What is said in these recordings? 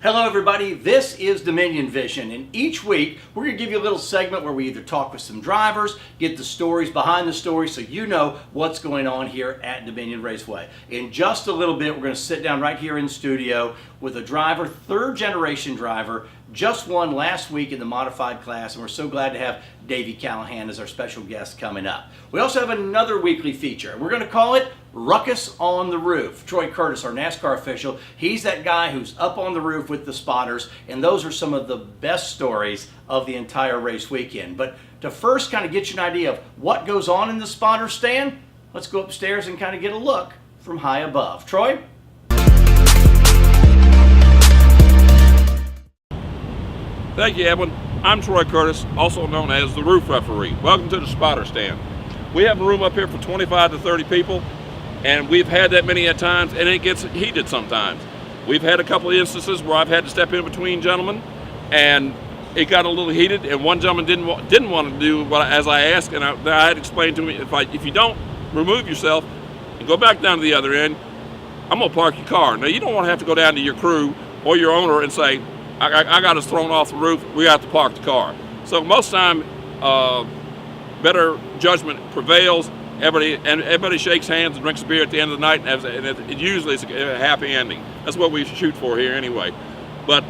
Hello everybody, this is Dominion Vision, and each week we're going to give you a little segment where we either talk with some drivers, get the stories behind the stories so you know what's going on here at Dominion Raceway. In just a little bit we're going to sit down right here in studio with a driver, third generation driver, just won last week in the modified class, and we're so glad to have Davey Callahan as our special guest coming up. We also have another weekly feature. We're going to call it Ruckus on the Roof. Troy Curtis, our NASCAR official, he's that guy who's up on the roof with the spotters, and those are some of the best stories of the entire race weekend. But to first kind of get you an idea of what goes on in the spotter stand, let's go upstairs and kind of get a look from high above. Troy? Thank you, Edwin. I'm Troy Curtis, also known as the Roof Referee. Welcome to the spotter stand. We have a room up here for 25 to 30 people, and we've had that many at times, and it gets heated sometimes. We've had a couple of instances where I've had to step in between gentlemen, and it got a little heated, and one gentleman didn't want to do as I asked, and I had explained to me, if you don't remove yourself and go back down to the other end, I'm going to park your car. Now, you don't want to have to go down to your crew or your owner and say, I got us thrown off the roof, we have to park the car. So most time, better judgment prevails. Everybody shakes hands and drinks a beer at the end of the night, and it usually is a happy ending. That's what we shoot for here anyway. But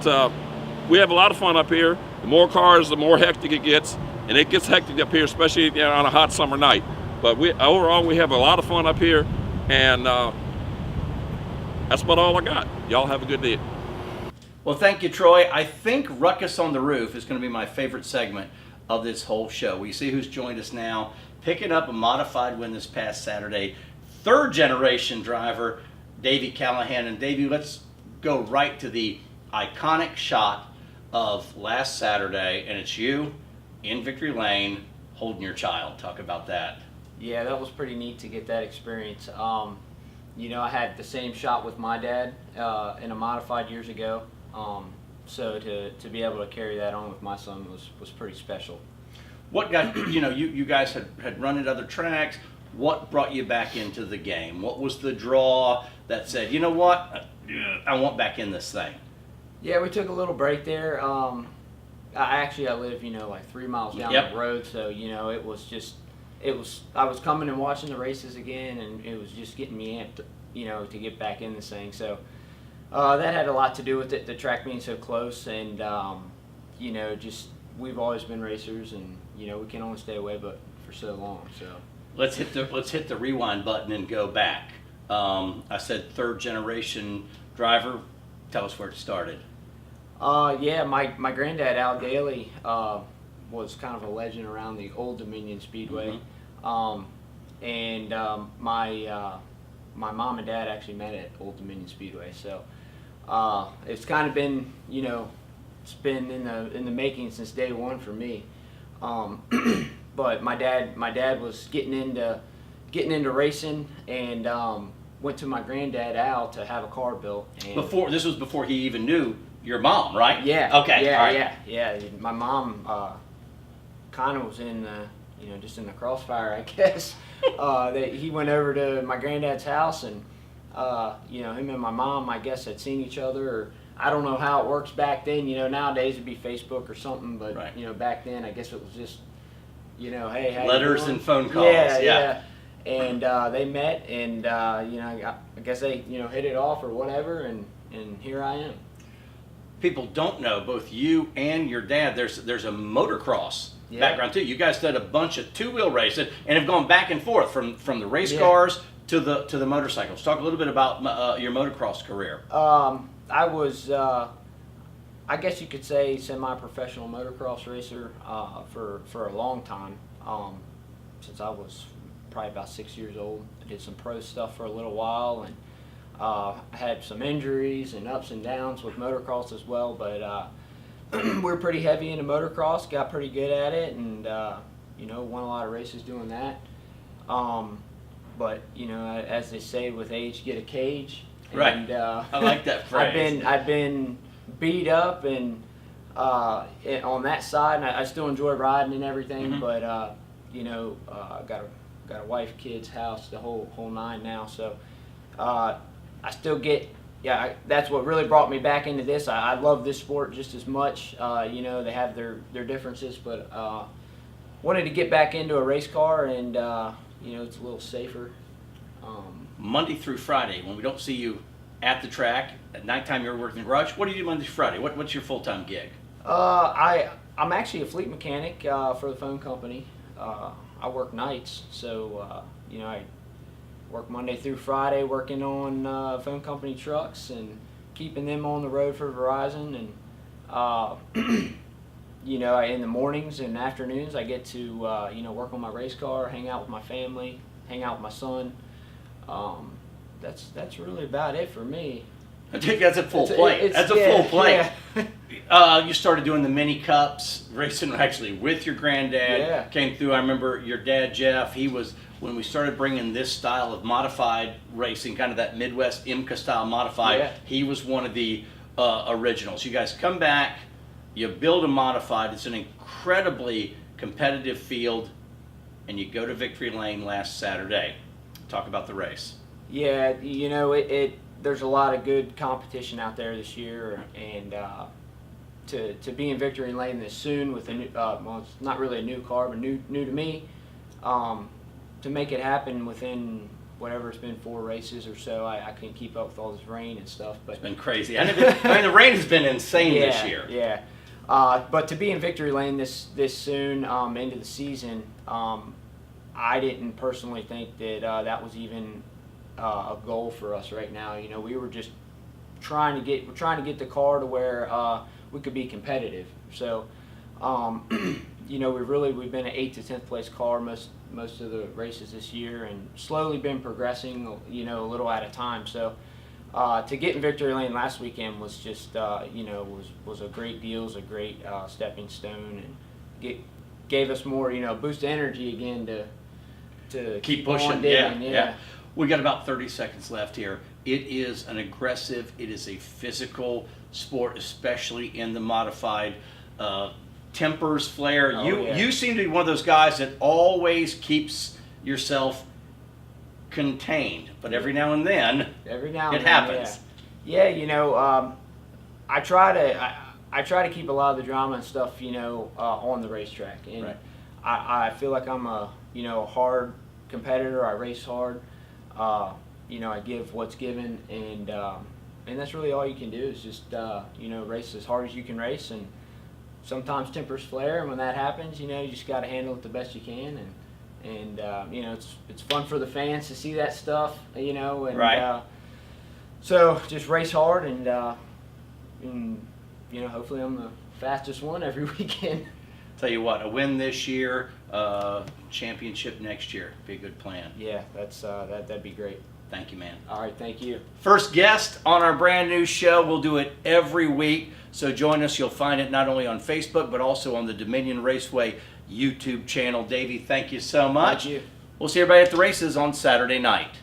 we have a lot of fun up here. The more cars, the more hectic it gets, and it gets hectic up here, especially on a hot summer night. But overall, we have a lot of fun up here, and that's about all I got. Y'all have a good day. Well, thank you, Troy. I think Ruckus on the Roof is going to be my favorite segment of this whole show. We see who's joined us now, picking up a modified win this past Saturday. Third generation driver, Davey Callahan. And Davey, let's go right to the iconic shot of last Saturday, and it's you in Victory Lane holding your child. Talk about that. Yeah, that was pretty neat to get that experience. You know, I had the same shot with my dad in a modified years ago. So to be able to carry that on with my son was pretty special. What got, you guys had run at other tracks. What brought you back into the game? What was the draw that said, you know what, I want back in this thing? Yeah, we took a little break there. I live, like 3 miles down the road. So, I was coming and watching the races again, and it was just getting me amped, to get back in this thing. So, that had a lot to do with it, the track being so close, and we've always been racers, and we can only stay away but for so long. So let's hit the rewind button and go back. I said third generation driver. Tell us where it started. Yeah, my granddad Al Daly was kind of a legend around the old Dominion Speedway, and my mom and dad actually met at Old Dominion Speedway. So it's kind of been, it's been in the making since day one for me. But my dad was getting into racing, and went to my granddad Al to have a car built. And this was before he even knew your mom, right? Yeah. Okay. Yeah. All right. Yeah. My mom kind of was in the, just in the crossfire, I guess. That he went over to my granddad's house, and him and my mom, I guess, had seen each other, or I don't know how it works back then. Nowadays it'd be Facebook or something, but right. Back then I guess it was just, hey, how letters you doing? And phone calls. Yeah. And they met, and I guess they hit it off or whatever, and here I am. People don't know, both you and your dad, there's a motocross background too. You guys did a bunch of two-wheel racing and have gone back and forth from the race cars to the motorcycles. Talk a little bit about your motocross career. I was, I guess you could say, semi-professional motocross racer for a long time, since I was probably about 6 years old. I did some pro stuff for a little while, and I had some injuries and ups and downs with motocross as well, but we're pretty heavy into motocross, got pretty good at it, and won a lot of races doing that. But as they say, with age get a cage. Right. And, I like that phrase. I've been beat up and on that side, and I still enjoy riding and everything. But got a wife, kids, house, the whole nine now. So I still get that's what really brought me back into this. I love this sport just as much. You know, they have their differences, but wanted to get back into a race car, and you know, it's a little safer. Monday through Friday, when we don't see you at the track, at nighttime you're working in the garage, what do you do Monday through Friday? What's your full-time gig? I'm actually a fleet mechanic for the phone company. I work nights, so you know, I work Monday through Friday working on phone company trucks and keeping them on the road for Verizon. And you know, in the mornings and afternoons, I get to you know, work on my race car, hang out with my family, hang out with my son. That's really about it for me. I think that's a full plate. That's a full plate. Yeah. You started doing the mini cups, racing actually with your granddad. Yeah. Came through. I remember your dad, Jeff. He was, when we started bringing this style of modified racing, kind of that Midwest IMCA style modified. Yeah. He was one of the originals. You guys come back, you build a modified. It's an incredibly competitive field, and you go to Victory Lane last Saturday. Talk about the race. Yeah, you know, there's a lot of good competition out there this year, and to be in Victory Lane this soon with a new, well, it's not really a new car, but new to me, to make it happen within whatever it's been 4 races or so. I couldn't keep up with all this rain and stuff, but It's been crazy. I mean, the rain has been insane this year. Yeah. But to be in Victory Lane this soon into the season, I didn't personally think that that was even a goal for us right now. You know, we were just trying to get the car to where we could be competitive. So, you know, we've been an 8th to 10th place car most of the races this year, and slowly been progressing, you know, a little at a time. So, to get in Victory Lane last weekend was just, you know, was a great deal, was a great stepping stone, and gave us more, you know, boost of energy again to Keep on pushing. digging. Yeah. We got about 30 seconds left here. It is an aggressive, it is a physical sport, especially in the modified. Tempers flare. You seem to be one of those guys that always keeps yourself contained, but every now and then it happens. Yeah, you know, I try to keep a lot of the drama and stuff, you know, on the racetrack, and Right. I feel like I'm a hard competitor. I race hard. You know, I give what's given, and that's really all you can do is just you know, race as hard as you can race. And sometimes tempers flare, and when that happens, you know, you just got to handle it the best you can. And you know, it's fun for the fans to see that stuff, you know, and Right. So just race hard, and you know, hopefully I'm the fastest one every weekend. Tell you what, a win this year, championship next year, be a good plan. Yeah, that'd be great. Thank you, man. All right, thank you. First guest on our brand new show. We'll do it every week, so join us. You'll find it not only on Facebook, but also on the Dominion Raceway YouTube channel. Davey, thank you so much. Thank you. We'll see everybody at the races on Saturday night.